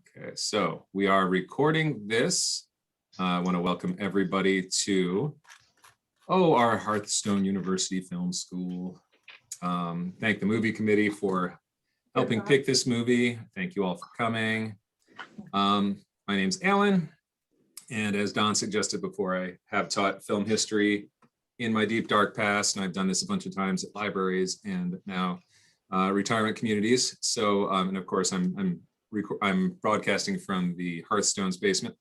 Okay, so we are recording this. I want to welcome everybody to our Hearthstone University Film School. Thank the movie committee for helping pick this movie. Thank you all for coming. My name's Alan, and as Don suggested before, I have taught film history in my deep dark past, and I've done this a bunch of times at libraries and now retirement communities. So, and of course, I'm broadcasting from the Hearthstone's basement.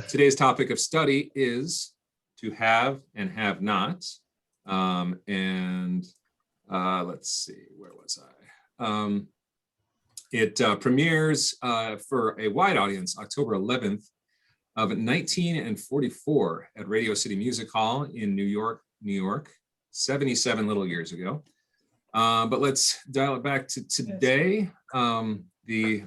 Today's topic of study is to have and have not. Let's see, where was I? It premieres for a wide audience October 11th of 1944 at Radio City Music Hall in New York, 77 little years ago. But let's dial it back to today. The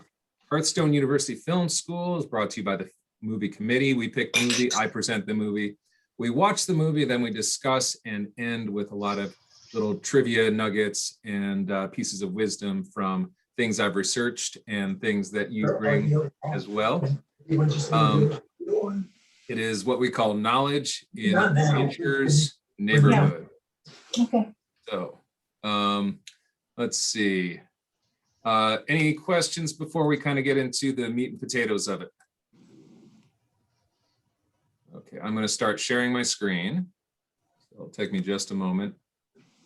Hearthstone University Film School is brought to you by the movie committee. We pick the movie, I present the movie. We watch the movie, then we discuss and end with a lot of little trivia nuggets and pieces of wisdom from things I've researched and things that you bring as well. It is what we call knowledge in nature's neighborhood. Okay. So let's see. Any questions before we kind of get into the meat and potatoes of it? Okay, I'm going to start sharing my screen. So it'll take me just a moment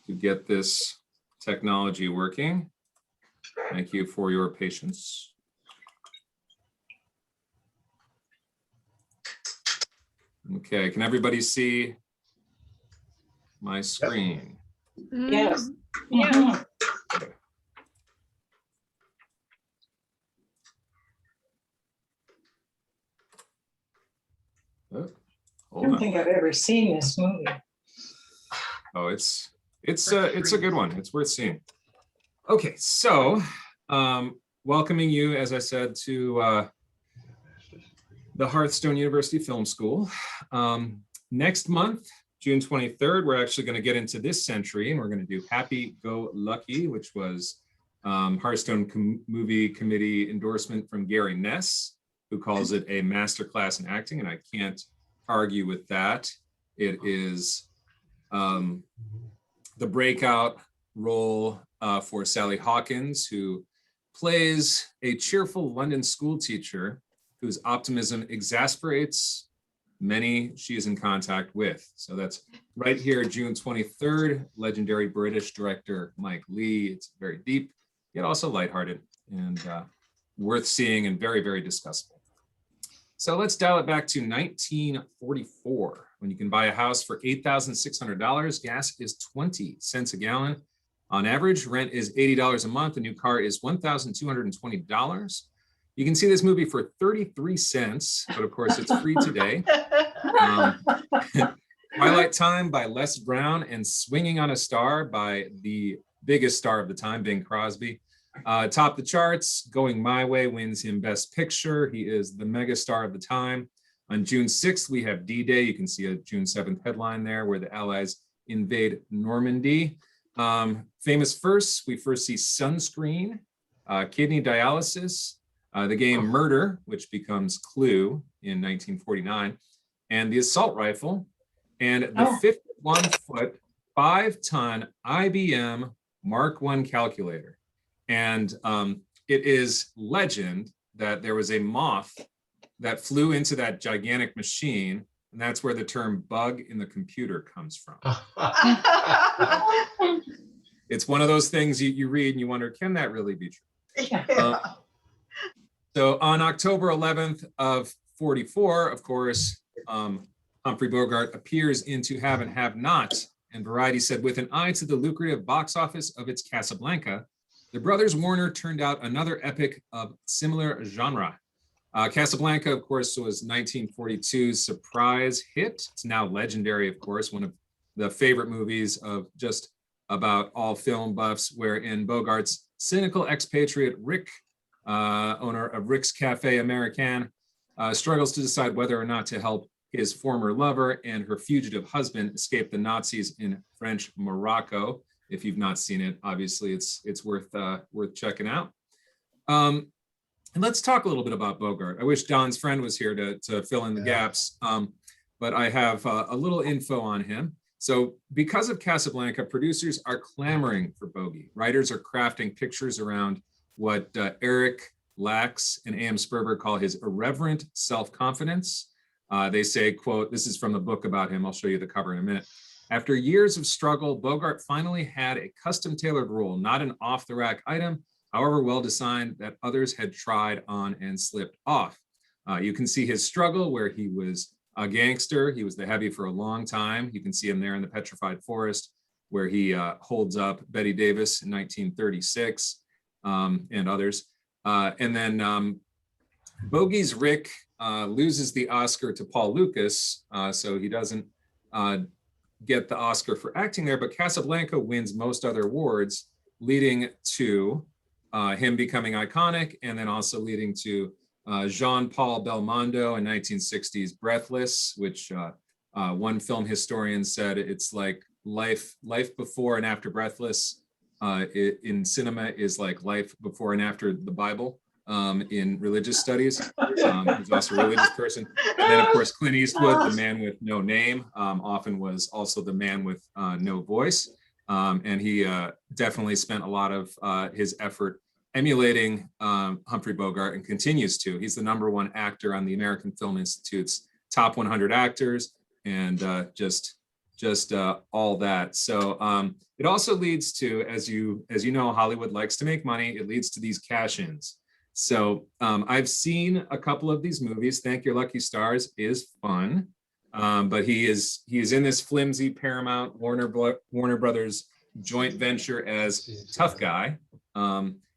to get this technology working. Thank you for your patience. Okay, can everybody see my screen? Yes. Yeah. Okay. Oh, I hold don't on. think I've ever seen this movie. Oh, it's a good one. It's worth seeing. Okay, so welcoming you, as I said, to the Hearthstone University Film School. Next month, June 23rd, we're actually going to get into this century, and we're going to do Happy Go Lucky, which was Hearthstone movie committee endorsement from Gary Ness, who calls it a masterclass in acting, and I can't argue with that. It is the breakout role for Sally Hawkins, who plays a cheerful London school teacher whose optimism exasperates many she is in contact with. So that's right here, June 23rd, legendary British director Mike Leigh. It's very deep, yet also lighthearted and worth seeing and very, very discussable. So let's dial it back to 1944, when you can buy a house for $8,600. Gas is 20 cents a gallon. On average, rent is $80 a month. A new car is $1,220. You can see this movie for 33 cents, but of course it's free today. Twilight Time by Les Brown and Swinging on a Star by the biggest star of the time, Bing Crosby. Top the charts, Going My Way wins him Best Picture. He is the mega star of the time. On June 6th, we have D-Day. You can see a June 7th headline there where the Allies invade Normandy. Famous firsts, we first see Sunscreen, Kidney Dialysis, the game Murder, which becomes Clue in 1949, and the assault rifle, and the 51-foot, 5-ton IBM Mark I calculator. And it is legend that there was a moth that flew into that gigantic machine, and that's where the term bug in the computer comes from. It's one of those things you read and you wonder, can that really be true? So on October 11th of 44, of course, Humphrey Bogart appears in To Have and Have Not, and Variety said, with an eye to the lucrative box office of its Casablanca, the brothers Warner turned out another epic of similar genre. Casablanca, of course, was 1942's surprise hit. It's now legendary, of course, one of the favorite movies of just about all film buffs, wherein Bogart's cynical expatriate Rick, owner of Rick's Cafe Americain, struggles to decide whether or not to help his former lover and her fugitive husband escape the Nazis in French Morocco. If you've not seen it, obviously it's worth checking out. And let's talk a little bit about Bogart. I wish Don's friend was here to fill in the gaps, but I have a little info on him. So because of Casablanca, producers are clamoring for Bogey. Writers are crafting pictures around what Eric Lax and A.M. Sperber call his irreverent self-confidence. They say, quote, this is from the book about him. I'll show you the cover in a minute. After years of struggle, Bogart finally had a custom-tailored role, not an off-the-rack item, however well-designed, that others had tried on and slipped off. You can see his struggle where he was a gangster. He was the heavy for a long time. You can see him there in the Petrified Forest where he holds up Betty Davis in 1936 and others. And then Bogey's Rick loses the Oscar to Paul Lucas, so he doesn't get the Oscar for acting there, but Casablanca wins most other awards, leading to him becoming iconic, and then also leading to Jean-Paul Belmondo in 1960's Breathless, which one film historian said it's like life before and after Breathless in cinema is like life before and after the Bible in religious studies. He's also a religious person. And then, of course, Clint Eastwood, the man with no name, often was also the man with no voice. And he definitely spent a lot of his effort emulating Humphrey Bogart and continues to. He's the #1 actor on the American Film Institute's top 100 actors and just all that. So it also leads to, as you know, Hollywood likes to make money. It leads to these cash-ins. So I've seen a couple of these movies. Thank Your Lucky Stars is fun, but he is in this flimsy Paramount Warner Brothers joint venture as tough guy.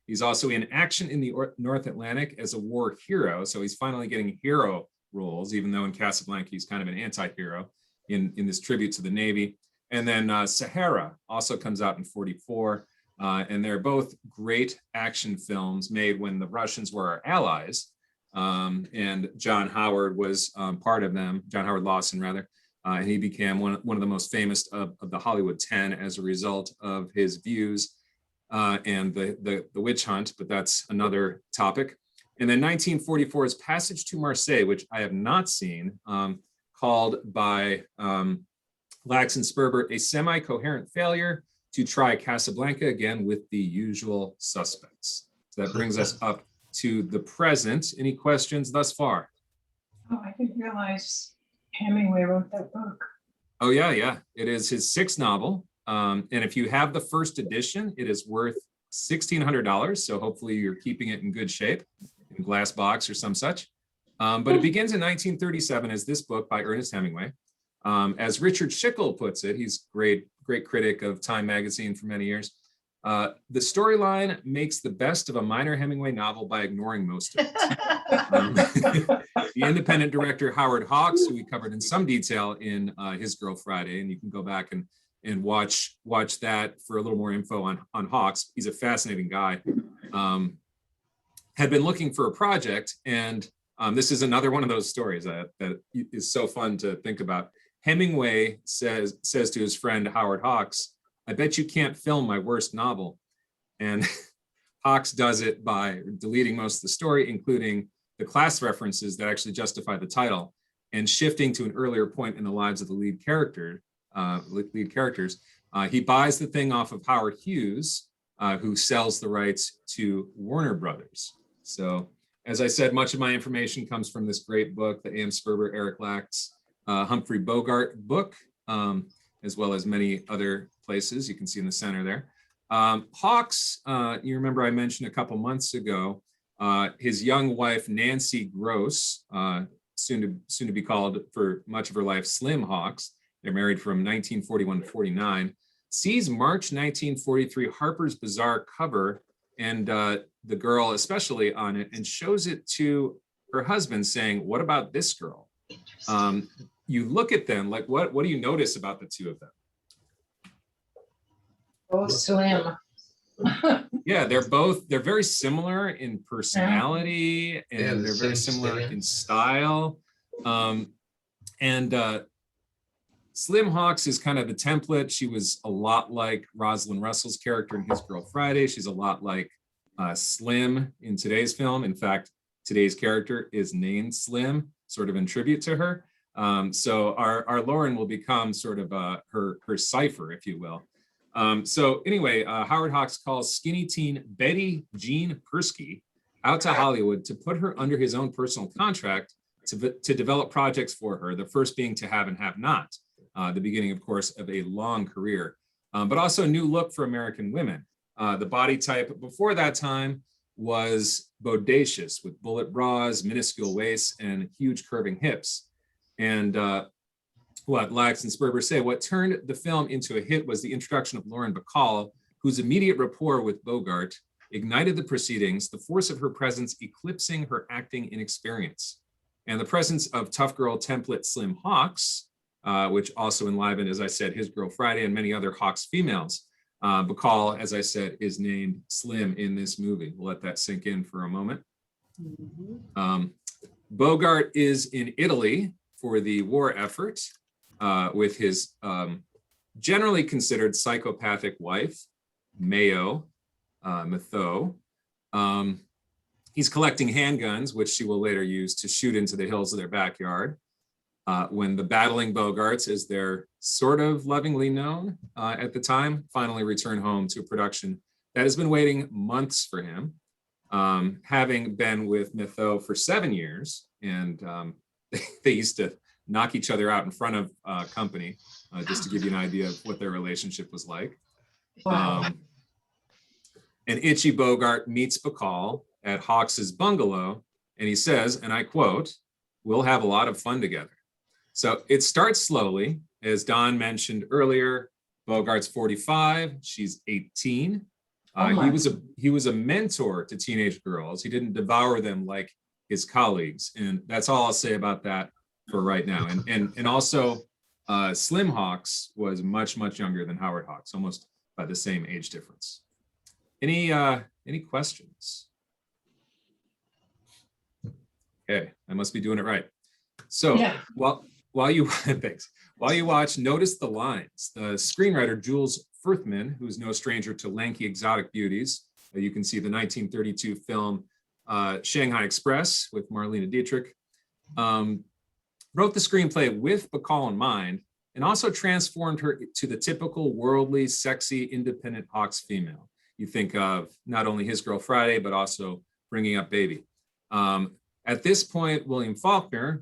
He's also in Action in the North Atlantic as a war hero. So he's finally getting hero roles, even though in Casablanca he's kind of an anti-hero in this tribute to the Navy. And then Sahara also comes out in 1944. And they're both great action films made when the Russians were our allies. And John Howard was part of them, John Howard Lawson, rather. And he became one of the most famous of the Hollywood 10 as a result of his views and the witch hunt, but that's another topic. And then 1944's Passage to Marseille, which I have not seen, called by Lax and Sperber a semi-coherent failure to try Casablanca again with the usual suspects. So that brings us up to the present. Any questions thus far? Oh, I didn't realize Hemingway wrote that book. Oh yeah. It is his 6th novel. And if you have the first edition, it is worth $1,600. So hopefully you're keeping it in good shape, in a glass box or some such. But it begins in 1937 as this book by Ernest Hemingway. As Richard Schickel puts it, he's great critic of Time magazine for many years. The storyline makes the best of a minor Hemingway novel by ignoring most of it. The independent director Howard Hawks, who we covered in some detail in His Girl Friday, and you can go back and watch that for a little more info on Hawks. He's a fascinating guy. Had been looking for a project, and this is another one of those stories that is so fun to think about. Hemingway says to his friend Howard Hawks, "I bet you can't film my worst novel." And Hawks does it by deleting most of the story, including the class references that actually justify the title, and shifting to an earlier point in the lives of the lead characters. He buys the thing off of Howard Hughes, who sells the rights to Warner Brothers. So, as I said, much of my information comes from this great book, the A.M. Sperber, Eric Lax, Humphrey Bogart book, as well as many other places you can see in the center there. Hawks, you remember I mentioned a couple months ago, his young wife, Nancy Gross, soon to be called for much of her life, Slim Hawks. They're married from 1941 to 49, sees March 1943 Harper's Bazaar cover and the girl especially on it, and shows it to her husband saying, "What about this girl?" You look at them, like what do you notice about the two of them? Oh, slim. Yeah, they're very similar in personality, and they're very similar in style. Slim Hawks is kind of the template. She was a lot like Rosalind Russell's character in His Girl Friday. She's a lot like Slim in today's film. In fact, today's character is named Slim, sort of in tribute to her. So our Lauren will become sort of her cipher, if you will. So anyway, Howard Hawks calls skinny teen Betty Jean Persky out to Hollywood to put her under his own personal contract to develop projects for her, the first being To Have and Have Not, the beginning, of course, of a long career, but also a new look for American women. The body type before that time was bodacious with bullet bras, minuscule waists, and huge curving hips. And what Lax and Sperber say, what turned the film into a hit was the introduction of Lauren Bacall, whose immediate rapport with Bogart ignited the proceedings, the force of her presence eclipsing her acting inexperience. And the presence of tough girl template Slim Hawks, which also enlivened, as I said, His Girl Friday and many other Hawks females. Bacall, as I said, is named Slim in this movie. We'll let that sink in for a moment. Bogart is in Italy for the war effort with his generally considered psychopathic wife, Mayo Mathot. He's collecting handguns, which she will later use to shoot into the hills of their backyard. When the battling Bogarts, as they're sort of lovingly known at the time, finally return home to a production that has been waiting months for him, having been with Mathot for 7 years, and they used to knock each other out in front of company, just to give you an idea of what their relationship was like. And Itchy Bogart meets Bacall at Hawks's bungalow, and he says, and I quote, "We'll have a lot of fun together." So it starts slowly. As Don mentioned earlier, Bogart's 45, she's 18. He was a mentor to teenage girls. He didn't devour them like his colleagues. And that's all I'll say about that for right now. And also Slim Hawks was much, much younger than Howard Hawks, almost by the same age difference. Any questions? Okay, I must be doing it right. So Yeah. while you thanks. While you watch, notice the lines. The screenwriter Jules Furthman, who's no stranger to lanky exotic beauties, you can see the 1932 film Shanghai Express with Marlene Dietrich, wrote the screenplay with Bacall in mind, and also transformed her to the typical worldly, sexy, independent Hawks female. You think of not only His Girl Friday, but also Bringing Up Baby. At this point, William Faulkner,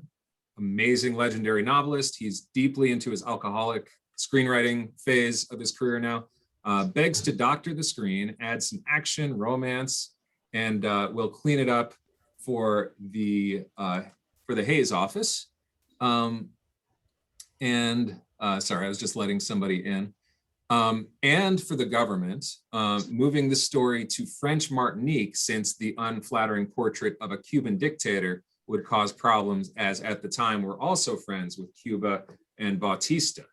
amazing legendary novelist, he's deeply into his alcoholic screenwriting phase of his career now, begs to doctor the screen, add some action, romance, and will clean it up for the Hayes office. Sorry, I was just letting somebody in. And for the government, moving the story to French Martinique, since the unflattering portrait of a Cuban dictator would cause problems, as at the time we're also friends with Cuba and Bautista.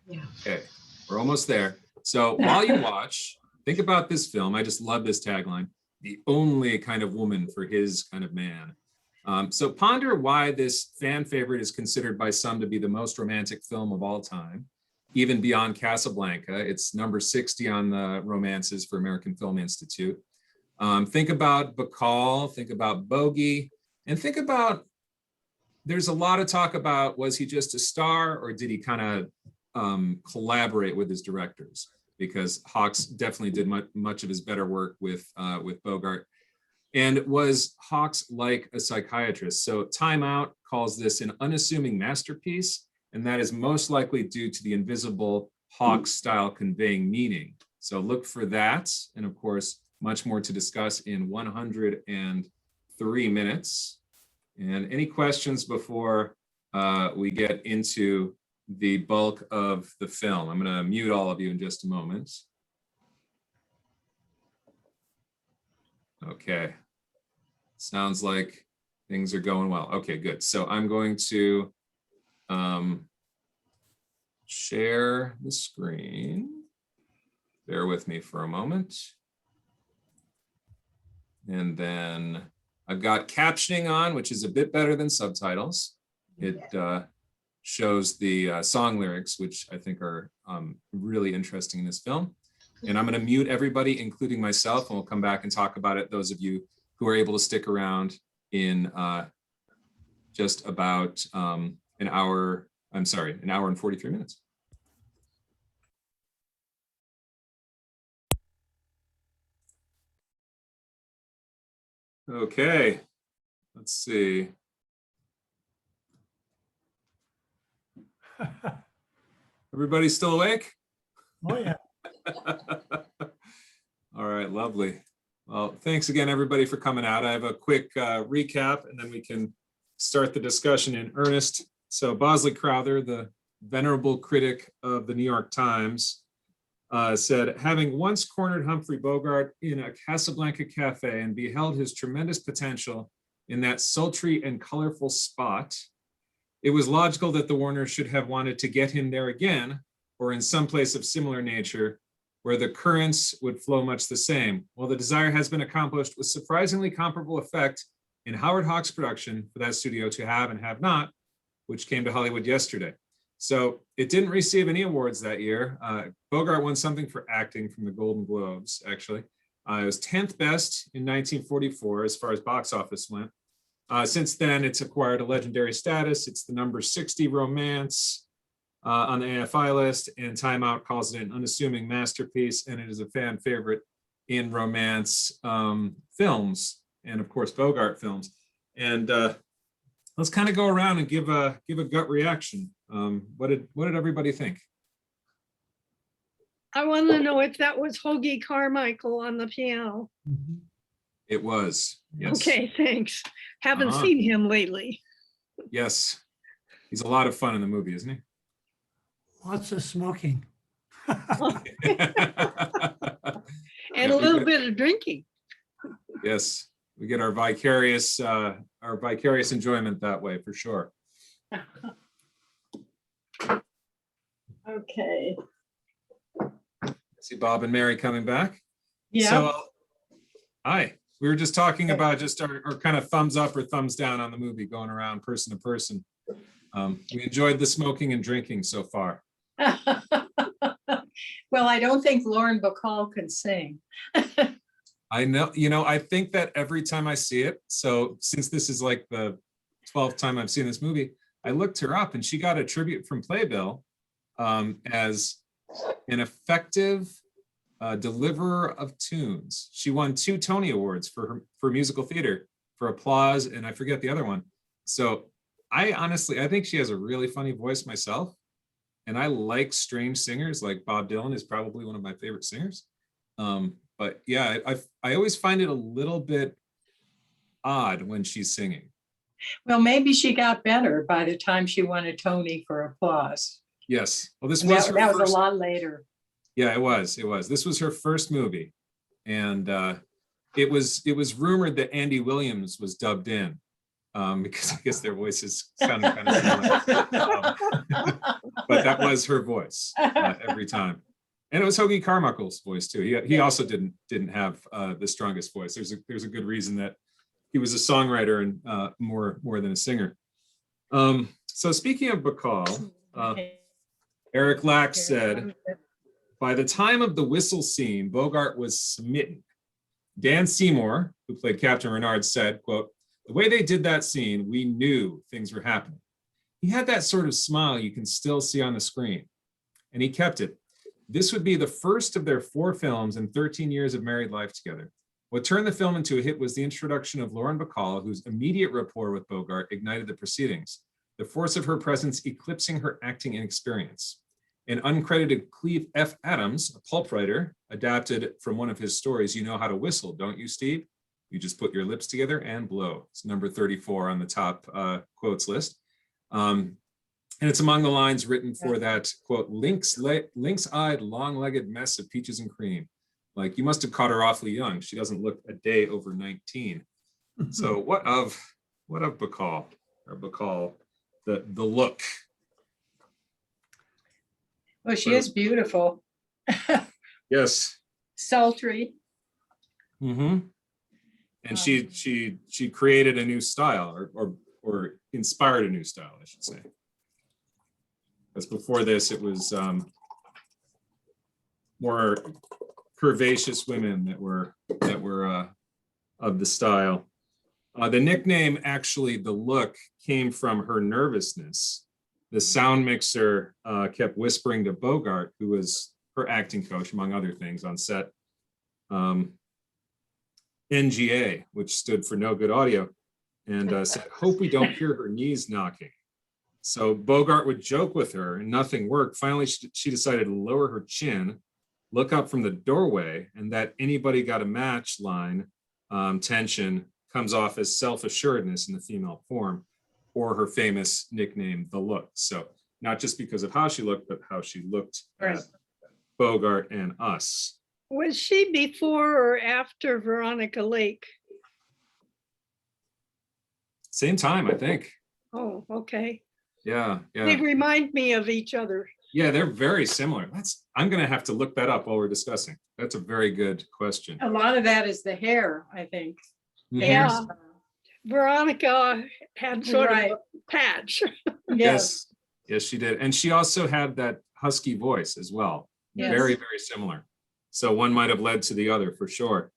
Yeah. Okay, we're almost there. So while you watch, think about this film. I just love this tagline: the only kind of woman for his kind of man. So ponder why this fan favorite is considered by some to be the most romantic film of all time, even beyond Casablanca. It's number 60 on the romances for American Film Institute. Think about Bacall, think about Bogey, and think about, there's a lot of talk about, was he just a star or did he kind of collaborate with his directors? Because Hawks definitely did much of his better work with Bogart. And was Hawks like a psychiatrist? So Time Out calls this an unassuming masterpiece, and that is most likely due to the invisible Hawks style conveying meaning. So look for that. And of course, much more to discuss in 103 minutes. And any questions before we get into the bulk of the film? I'm going to mute all of you in just a moment. Okay. Sounds like things are going well. Okay, good. So I'm going to share the screen. Bear with me for a moment. And then I've got captioning on, which is a bit better than subtitles. It shows the song lyrics, which I think are really interesting in this film. And I'm going to mute everybody, including myself, and we'll come back and talk about it. Those of you who are able to stick around in just about an hour and 43 minutes. Okay, let's see. Everybody still awake? Oh, yeah. All right, lovely. Well, thanks again, everybody, for coming out. I have a quick recap, and then we can start the discussion in earnest. So Bosley Crowther, the venerable critic of the New York Times, said, having once cornered Humphrey Bogart in a Casablanca cafe and beheld his tremendous potential in that sultry and colorful spot, it was logical that the Warners should have wanted to get him there again, or in some place of similar nature, where the currents would flow much the same. Well, the desire has been accomplished with surprisingly comparable effect in Howard Hawks' production for that studio, To Have and Have Not, which came to Hollywood yesterday. So it didn't receive any awards that year. Bogart won something for acting from the Golden Globes, actually. It was 10th best in 1944 as far as box office went. Since then, it's acquired a legendary status. It's the number 60 romance on the AFI list, and Time Out calls it an unassuming masterpiece, and it is a fan favorite in romance films, and of course, Bogart films. And let's kind of go around and give a gut reaction. What did everybody think? I want to know if that was Hoagie Carmichael on the piano. It was, yes. Okay, thanks. Haven't seen him lately. Yes, he's a lot of fun in the movie, isn't he? Lots of smoking. And a little bit of drinking. Yes, we get our vicarious enjoyment that way, for sure. Okay. See Bob and Mary coming back. Yeah. So, hi. We were just talking about just our kind of thumbs up or thumbs down on the movie, going around person to person. We enjoyed the smoking and drinking so far. Well, I don't think Lauren Bacall can sing. I know, I think that every time I see it, so since this is like the 12th time I've seen this movie, I looked her up and she got a tribute from Playbill as an effective deliverer of tunes. She won 2 Tony Awards for musical theater for Applause, and I forget the other one. So I think she has a really funny voice myself, and I like strange singers. Like Bob Dylan is probably one of my favorite singers. But yeah, I always find it a little bit odd when she's singing. Well, maybe she got better by the time she won a Tony for Applause. Yes. Well, this was her that was first, a lot later. Yeah, it was. This was her first movie, and it was rumored that Andy Williams was dubbed in because I guess their voices sounded kind of similar. But that was her voice every time, and it was Hoagie Carmichael's voice too. He also didn't have the strongest voice. There's a good reason that he was a songwriter and more than a singer. So speaking of Bacall, Eric Lack said, by the time of the whistle scene, Bogart was smitten. Dan Seymour, who played Captain Renard, said, quote, the way they did that scene, we knew things were happening. He had that sort of smile you can still see on the screen, and he kept it. This would be the first of their 4 films and 13 years of married life together. What turned the film into a hit was the introduction of Lauren Bacall, whose immediate rapport with Bogart ignited the proceedings, the force of her presence eclipsing her acting inexperience. An uncredited Cleve F. Adams, a pulp writer, adapted from one of his stories, You Know How to Whistle, Don't You, Steve? You just put your lips together and blow. It's number 34 on the top quotes list. And it's among the lines written for that, quote, lynx-eyed, long-legged mess of peaches and cream. Like, you must have caught her awfully young. She doesn't look a day over 19. So what of Bacall, or Bacall, the look? Well, she is beautiful. Yes. Sultry. Mm-hmm. And she created a new style, or inspired a new style, I should say. Because before this, it was more curvaceous women that were of the style. The nickname, actually, the look came from her nervousness. The sound mixer kept whispering to Bogart, who was her acting coach, among other things, on set. NGA, which stood for no good audio, and said, "Hope we don't hear her knees knocking." So Bogart would joke with her, and nothing worked. Finally, she decided to lower her chin, look up from the doorway, and that anybody got a match line tension comes off as self-assuredness in the female form, or her famous nickname, the look. So not just because of how she looked, but how she looked Right. at Bogart and us. Was she before or after Veronica Lake? Same time, I think. Oh, okay. Yeah, They yeah. remind me of each other. Yeah, they're very similar. I'm gonna have to look that up while we're discussing. That's a very good question. A lot of that is the hair, I think. The Mhm. Yeah. hairstyle. Veronica had sort Right. of a patch. Yes, Yes, yes, she did. And she also had that husky voice as well. Yes. Very, very similar. So one might have led to the other for sure.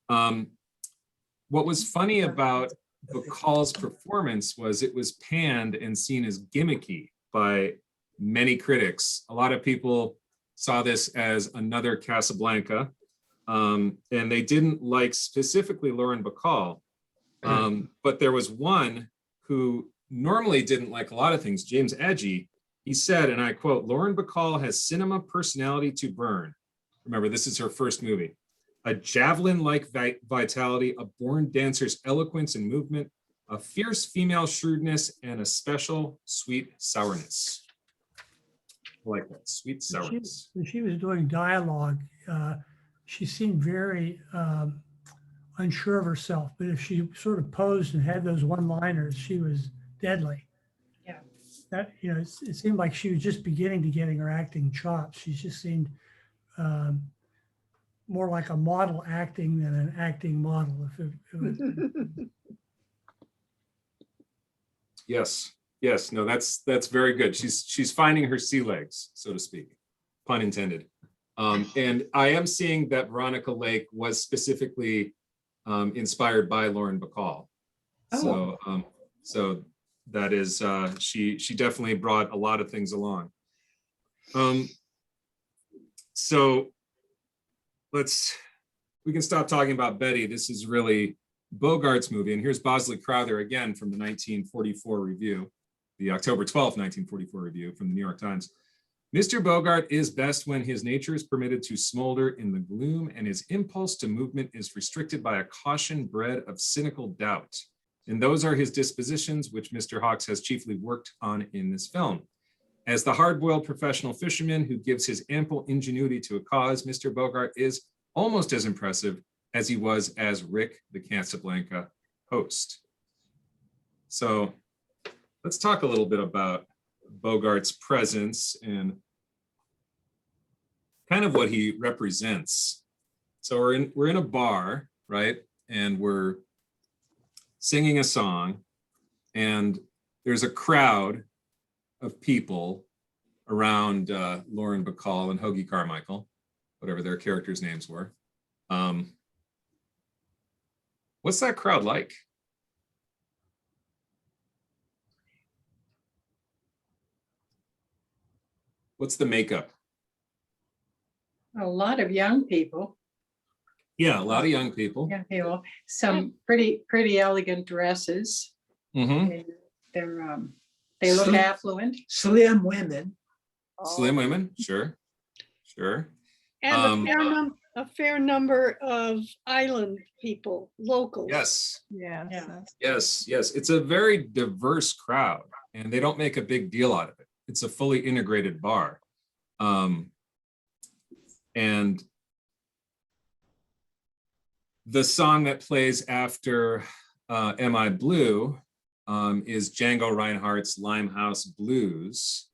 What was funny about Bacall's performance was it was panned and seen as gimmicky by many critics. A lot of people saw this as another Casablanca, and they didn't like specifically Lauren Bacall. But there was one who normally didn't like a lot of things, James Edgy. He said, and I quote, "Lauren Bacall has cinema personality to burn." Remember, this is her first movie. "A javelin-like vitality, a born dancer's eloquence and movement, a fierce female shrewdness, and a special sweet sourness." I like that, sweet sourness. When she was doing dialogue, she seemed very unsure of herself, but if she sort of posed and had those one-liners, she was deadly. Yeah. That, it seemed like she was just beginning to getting her acting chops. She just seemed more like a model acting than an acting model. Yes, yes, no, that's very good. She's finding her sea legs, so to speak, pun intended. And I am seeing that Veronica Lake was specifically inspired by Lauren Bacall. So, so that is, she definitely brought a lot of things along. So we can stop talking about Betty. This is really Bogart's movie. And here's Bosley Crowther again from the 1944 review, the October 12th, 1944 review from the New York Times. "Mr. Bogart is best when his nature is permitted to smolder in the gloom and his impulse to movement is restricted by a caution bred of cynical doubt. And those are his dispositions, which Mr. Hawks has chiefly worked on in this film. As the hard-boiled professional fisherman who gives his ample ingenuity to a cause, Mr. Bogart is almost as impressive as he was as Rick, the Casablanca host." So let's talk a little bit about Bogart's presence and kind of what he represents. So we're in a bar, right? And we're singing a song, and there's a crowd of people around Lauren Bacall and Hoagie Carmichael, whatever their characters' names were. What's that crowd like? What's the makeup? a lot of young people, Yeah, a lot of young people. some pretty elegant dresses. Mhm. They look Slim- affluent. Slim women. Slim women, sure, sure. And a fair number of island people, locals. Yes, Yeah. yes. It's a very diverse crowd, and they don't make a big deal out of it. It's a fully integrated bar. And the song that plays after Am I Blue is Django Reinhardt's Limehouse Blues,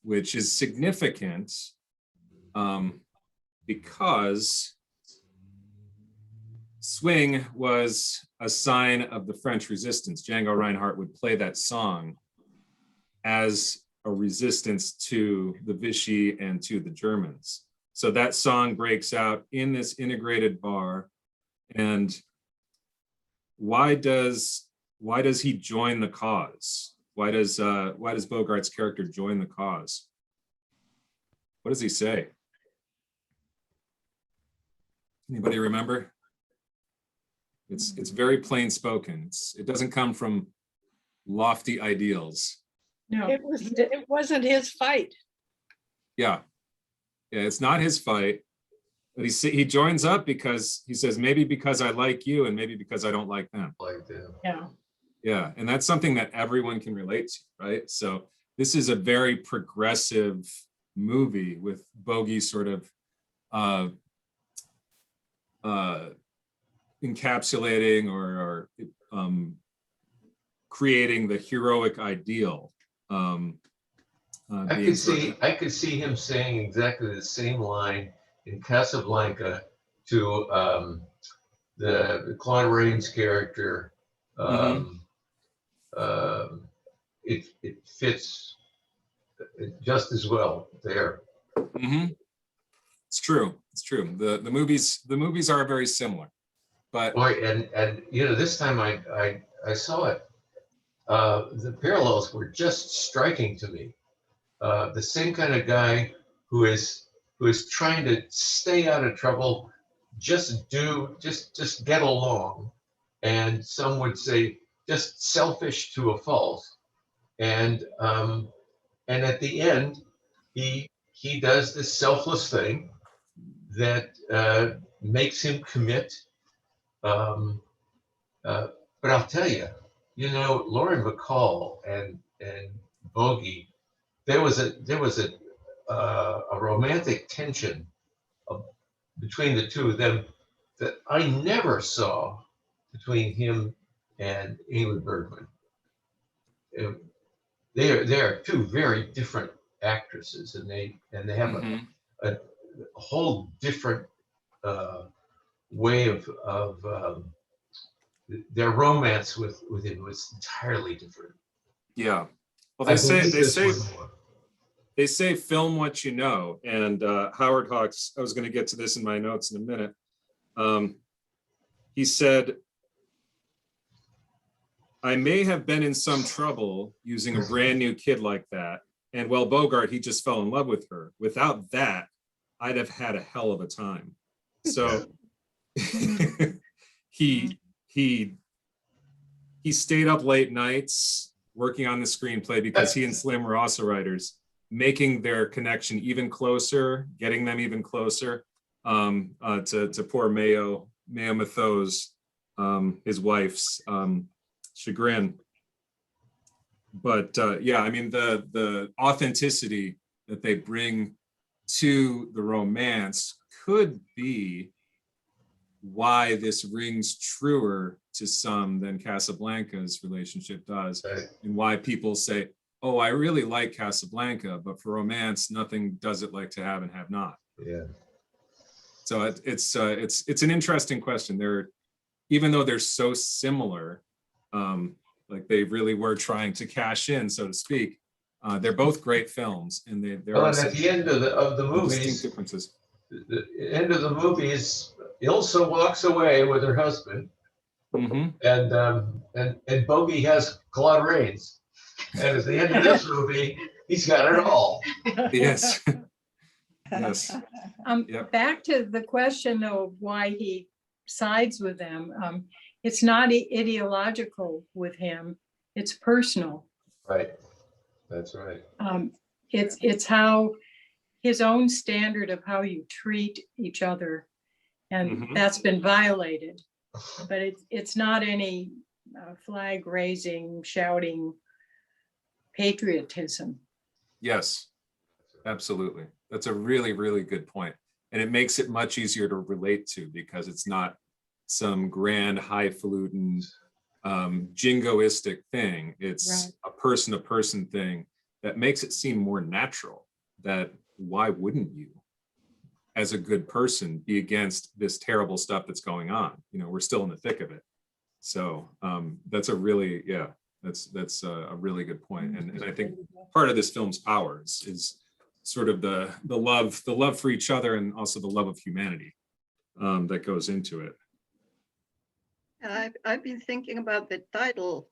which is significant because swing was a sign of the French resistance. Django Reinhardt would play that song as a resistance to the Vichy and to the Germans. So that song breaks out in this integrated bar. And why does he join the cause? Why does Bogart's character join the cause? What does he say? Anybody remember? It's very plain spoken. It doesn't come from lofty ideals. No, It wasn't his fight. Yeah, it's not his fight, but he joins up because he says, maybe because I like you and maybe because I don't like them. Like them. yeah. Yeah, and that's something that everyone can relate to, right? So this is a very progressive movie with Bogey sort of encapsulating or creating the heroic ideal. I could see him saying exactly the same line in Casablanca to the Claude Rains character. It fits just as well there. It's true. It's true. The movies are very similar, but Boy, and you know, this time I saw it. The parallels were just striking to me. The same kind of guy who is trying to stay out of trouble, just get along, and some would say just selfish to a fault, and at the end he does this selfless thing that makes him commit. But I'll tell you, you know, Lauren Bacall and Bogey, there was a romantic tension between the two of them that I never saw between him and Ingrid Bergman. They are two very different actresses, and they have a whole different way of their romance with him was entirely different. yeah. Well, I believe this one more. they say film what you know, and Howard Hawks, I was going to get to this in my notes in a minute. He said, I may have been in some trouble using a brand new kid like that. And well, Bogart, he just fell in love with her. Without that, I'd have had a hell of a time. So he stayed up late nights working on the screenplay because he and Slim were also writers, making their connection even closer, getting them even closer to poor Mayo Mathau's, his wife's chagrin. But yeah, I mean, the authenticity that they bring to the romance could be why this rings truer to some than Casablanca's relationship does, Right. and why people say, oh, I really like Casablanca, but for romance, nothing does it like To Have and Have Not. Yeah. So it's an interesting question. Even though they're so similar, like they really were trying to cash in, so to speak. They're both great films, and there Well, are and some at the end of the distinct movies, differences. the end of the movies, Ilsa walks away with her husband, Mhm. and Bogey has Claude Rains, and at the end of this movie, he's got it all. Yes. Yes. Yep. Back to the question though, of why he sides with them. It's not ideological with him. It's personal. Right. That's right. It's how his own standard of how you treat each other, and Mhm. that's been violated. But it's not any flag raising, shouting patriotism. Yes, absolutely. That's a really, really good point. And it makes it much easier to relate to because it's not some grand, highfalutin, jingoistic thing. It's Right. a person-to-person thing that makes it seem more natural. That why wouldn't you, as a good person, be against this terrible stuff that's going on? You know, we're still in the thick of it. So that's a really, that's a really good point. And I think part of this film's powers is sort of the love for each other and also the love of humanity that goes into it. And I've been thinking about the title,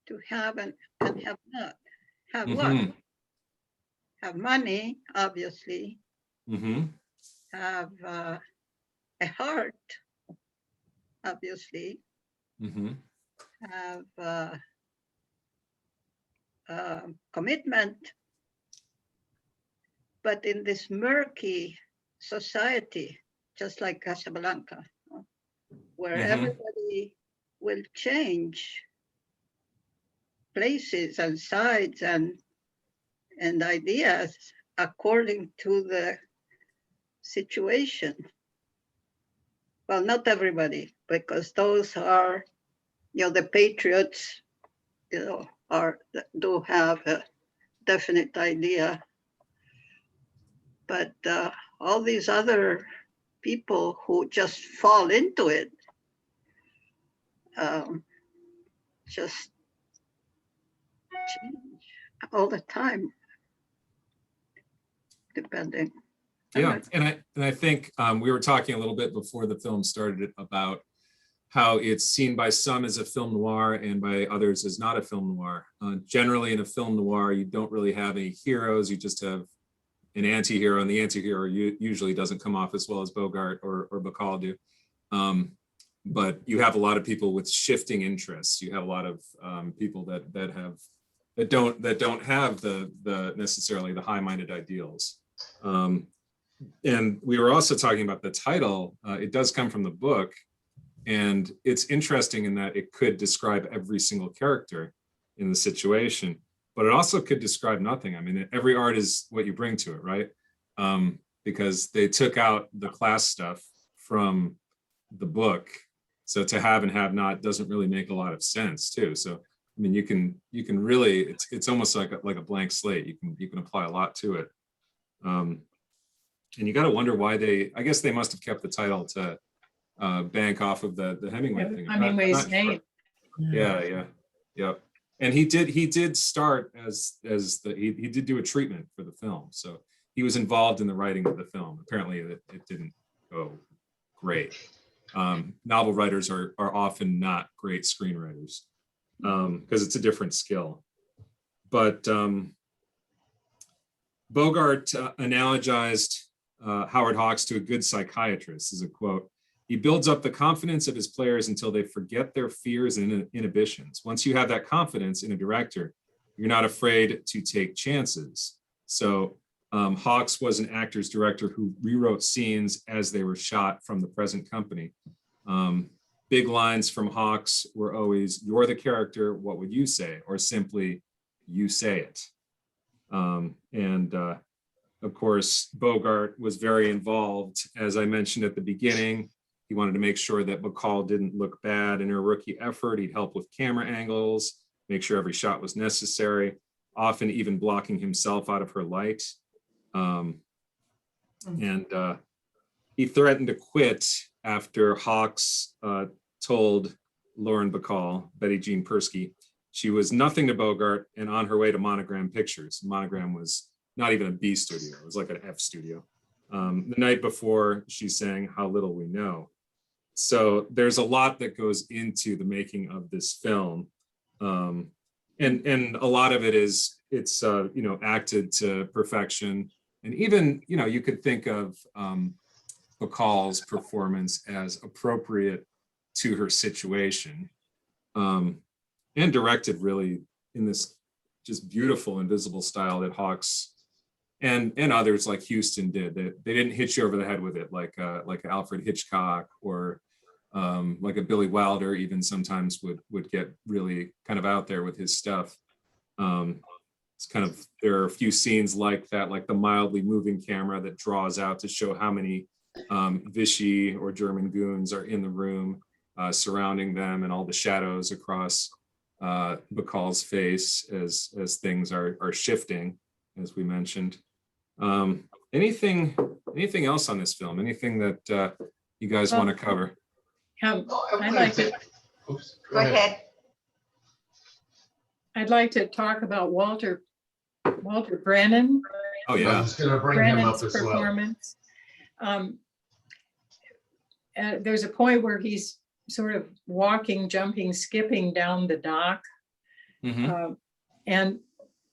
to have and have not. Have what? Mhm. Have money, obviously. Mm-hmm. Have a heart, obviously. Mm-hmm. Have commitment. But in this murky society, just like Casablanca, where Mhm. everybody will change places and sides and ideas according to the situation. Well, not everybody, because those are, the patriots, do have a definite idea. But all these other people who just fall into it, just change all the time, depending. Yeah, and I think we were talking a little bit before the film started about how it's seen by some as a film noir and by others as not a film noir. Generally, in a film noir, you don't really have any heroes. You just have an anti-hero, and the anti-hero usually doesn't come off as well as Bogart or Bacall do. But you have a lot of people with shifting interests. You have a lot of people that don't have the necessarily the high-minded ideals. And we were also talking about the title. It does come from the book, and it's interesting in that it could describe every single character in the situation, but it also could describe nothing. I mean, every art is what you bring to it, right? Because they took out the class stuff from the book. So to have and have not doesn't really make a lot of sense too. So, I mean, you can really, it's almost like a blank slate. You can apply a lot to it. And you got to wonder why I guess they must have kept the title to bank off of the Hemingway thing. Hemingway's name. Yeah. And he did start he did do a treatment for the film. So he was involved in the writing of the film. Apparently it didn't go great. Novel writers are often not great screenwriters because it's a different skill. But Bogart analogized Howard Hawks to a good psychiatrist, is a quote. He builds up the confidence of his players until they forget their fears and inhibitions. Once you have that confidence in a director, you're not afraid to take chances. So Hawks was an actor's director who rewrote scenes as they were shot from the present company. Big lines from Hawks were always, "You're the character, what would you say?" Or simply, "You say it." Of course, Bogart was very involved. As I mentioned at the beginning, he wanted to make sure that Bacall didn't look bad in her rookie effort. He'd help with camera angles, make sure every shot was necessary, often even blocking himself out of her light. He threatened to quit after Hawks told Lauren Bacall, Betty Jean Persky, she was nothing to Bogart and on her way to Monogram Pictures. Monogram was not even a B studio, it was like an F studio. The night before, she sang "How Little We Know." So there's a lot that goes into the making of this film. And a lot of it is, it's acted to perfection. And even, you could think of Bacall's performance as appropriate to her situation, and directed really in this just beautiful invisible style that Hawks and others like Huston did. They didn't hit you over the head with it like Alfred Hitchcock or like a Billy Wilder even sometimes would get really kind of out there with his stuff. It's kind of, there are a few scenes like that, like the mildly moving camera that draws out to show how many Vichy or German goons are in the room surrounding them, and all the shadows across Bacall's face as things are shifting, as we mentioned. Anything else on this film? Anything that you guys want to cover? Oops, go ahead. I'd like to talk about Walter Brennan Oh, I yeah. was gonna bring him up Brennan's as well. performance. There's a point where he's sort of walking, jumping, skipping down the dock. Mhm. And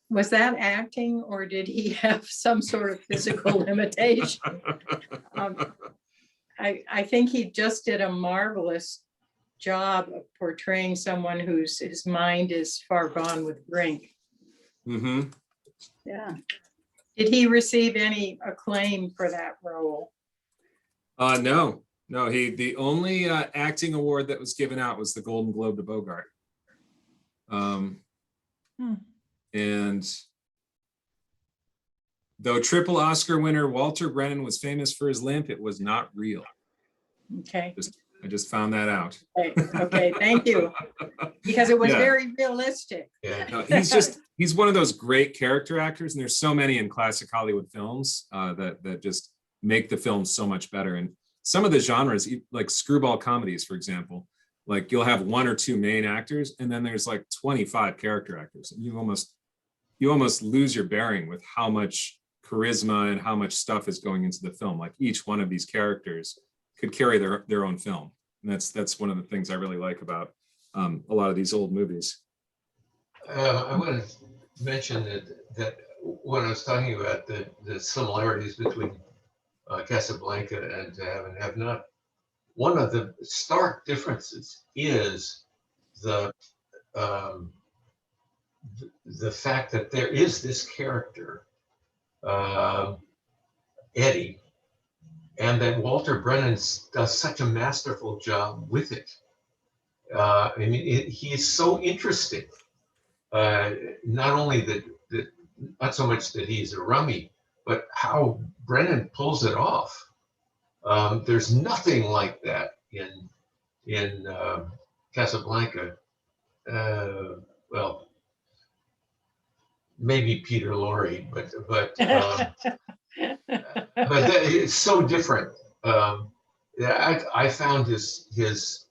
was that acting, or did he have some sort of physical limitation? I think he just did a marvelous job of portraying someone his mind is far gone with drink. Mhm. Yeah. Did he receive any acclaim for that role? No, the only acting award that was given out was the Golden Globe to Bogart. And though triple Oscar winner Walter Brennan was famous for his limp, it was not real. Okay, I just found that out. okay, thank you. Because it was Yeah. very realistic. Yeah. No, he's one of those great character actors, and there's so many in classic Hollywood films that just make the film so much better. And some of the genres, like screwball comedies, for example, like you'll have one or two main actors, and then there's like 25 character actors. And you almost lose your bearing with how much charisma and how much stuff is going into the film. Like each one of these characters could carry their own film. And that's one of the things I really like about a lot of these old movies. I want to mention that when I was talking about the similarities between Casablanca and To Have and Have Not, one of the stark differences is the fact that there is this character, Eddie, and that Walter Brennan does such a masterful job with it. I mean, he is so interesting. Not only that, not so much that he's a rummy, but how Brennan pulls it off. There's nothing like that in Casablanca. Well, maybe Peter Lorre, but that is so different. I found his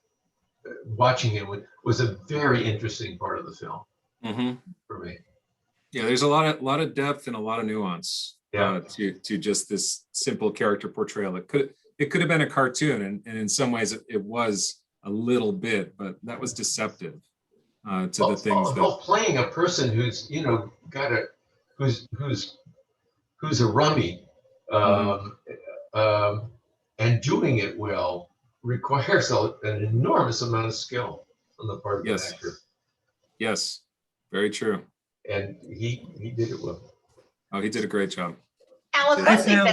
watching him was a very interesting part of the film for me. Yeah, there's a lot of depth and a lot of nuance Yeah. to just this simple character portrayal. It could have been a cartoon, and in some ways it was a little bit, but that was deceptive to the things that. Playing a person who's who's a rummy and doing it well requires an enormous amount of skill on the part of the Yes. actor, Yes, very true. and he did it well. Oh, he did a great job. Alan, I one thing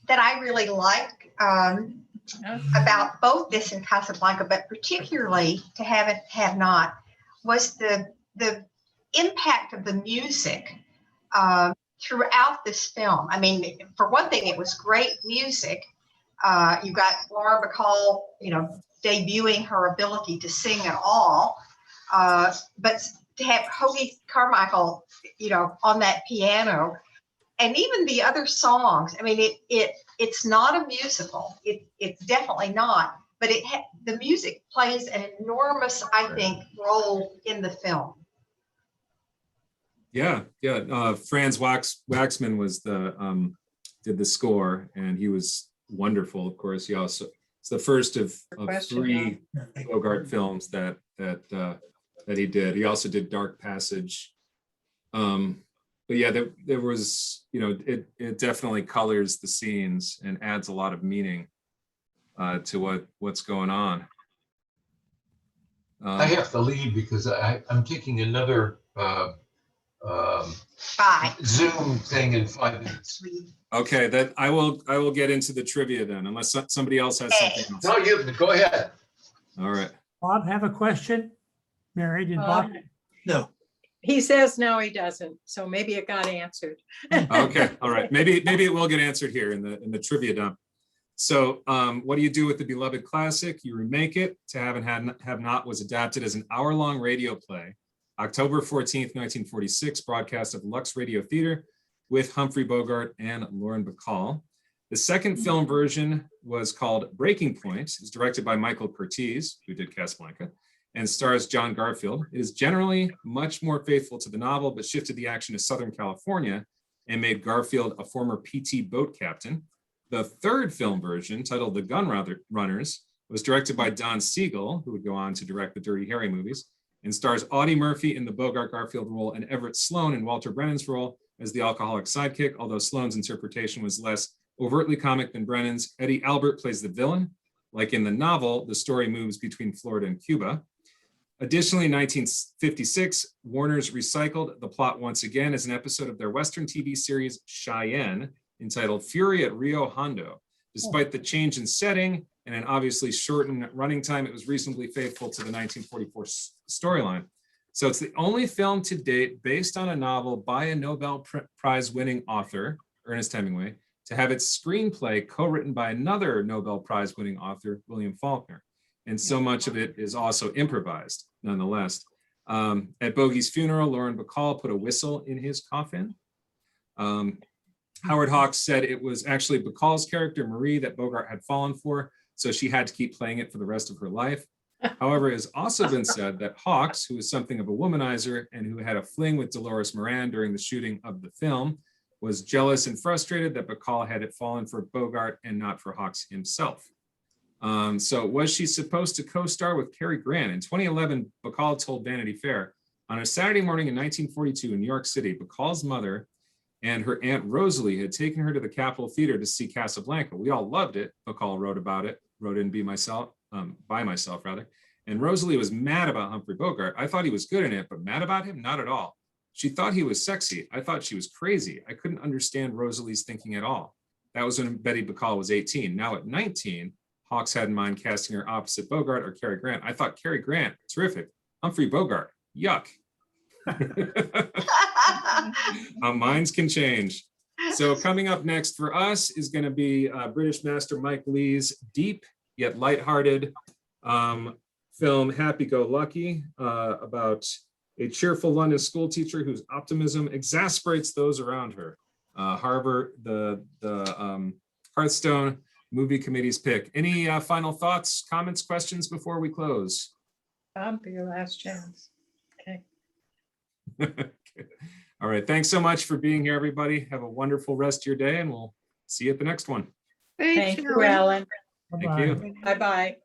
that I really like about both this and Casablanca, but particularly To Have and Have Not, was the impact of the music throughout this film. I mean, for one thing, it was great music. You got Laura Bacall, debuting her ability to sing at all, but to have Hoagy Carmichael, on that piano, and even the other songs. I mean, it's not a musical. It's definitely not. But the music plays an enormous, I think, role in the film. Yeah. Franz Waxman was did the score, and he was wonderful. Of course, he also it's the first of three Bogart films that he did. He also did Dark Passage. But yeah, there was, it definitely colors the scenes and adds a lot of meaning to what's going on. I have to leave because I'm taking another Bye. Zoom thing in 5 minutes. Okay, that I will get into the trivia then, unless somebody else has something else. No, you go ahead. All right. Bob, have a question? Mary, did Bob? No. He says no, he doesn't. So maybe it got answered. Okay, all right. Maybe it will get answered here in the trivia dump. So what do you do with the beloved classic? You remake it. To Have and Have Not was adapted as an hour-long radio play, October 14th, 1946, broadcast of Lux Radio Theater with Humphrey Bogart and Lauren Bacall. The second film version was called Breaking Point. It's directed by Michael Curtiz, who did Casablanca, and stars John Garfield. It is generally much more faithful to the novel, but shifted the action to Southern California and made Garfield a former PT boat captain. The third film version, titled The Gun Runners, was directed by Don Siegel, who would go on to direct the Dirty Harry movies, and stars Audie Murphy in the Bogart Garfield role and Everett Sloane in Walter Brennan's role as the alcoholic sidekick, although Sloane's interpretation was less overtly comic than Brennan's. Eddie Albert plays the villain. Like in the novel, the story moves between Florida and Cuba. Additionally, in 1956, Warner's recycled the plot once again as an episode of their Western TV series Cheyenne, entitled Fury at Rio Hondo. Despite the change in setting and an obviously shortened running time, it was reasonably faithful to the 1944 storyline. So it's the only film to date based on a novel by a Nobel Prize winning author, Ernest Hemingway, to have its screenplay co-written by another Nobel Prize winning author, William Faulkner. And so much of it is also improvised, nonetheless. At Bogey's funeral, Lauren Bacall put a whistle in his coffin. Howard Hawks said it was actually Bacall's character, Marie, that Bogart had fallen for, so she had to keep playing it for the rest of her life. However, it has also been said that Hawks, who is something of a womanizer and who had a fling with Dolores Moran during the shooting of the film, was jealous and frustrated that Bacall had it fallen for Bogart and not for Hawks himself. So was she supposed to co-star with Cary Grant? In 2011, Bacall told Vanity Fair, on a Saturday morning in 1942 in New York City, Bacall's mother and her aunt Rosalie had taken her to the Capitol Theater to see Casablanca. We all loved it. Bacall wrote about it, wrote in by myself rather. And Rosalie was mad about Humphrey Bogart. I thought he was good in it, but mad about him? Not at all. She thought he was sexy. I thought she was crazy. I couldn't understand Rosalie's thinking at all. That was when Betty Bacall was 18. Now at 19, Hawks had in mind casting her opposite Bogart or Cary Grant. I thought Cary Grant, terrific. Humphrey Bogart, yuck. Minds can change. So coming up next for us is going to be British master Mike Leigh's deep yet lighthearted film Happy Go Lucky, about a cheerful London school teacher whose optimism exasperates those around her. The Hearthstone Movie Committee's pick. Any final thoughts, comments, questions before we close? Bob, for your last chance. Okay. All right. Thanks so much for being here, everybody. Have a wonderful rest of your day, and we'll see you at the next one. Thank Thanks, you, Alan. Thank Bye-bye. you. Bye-bye.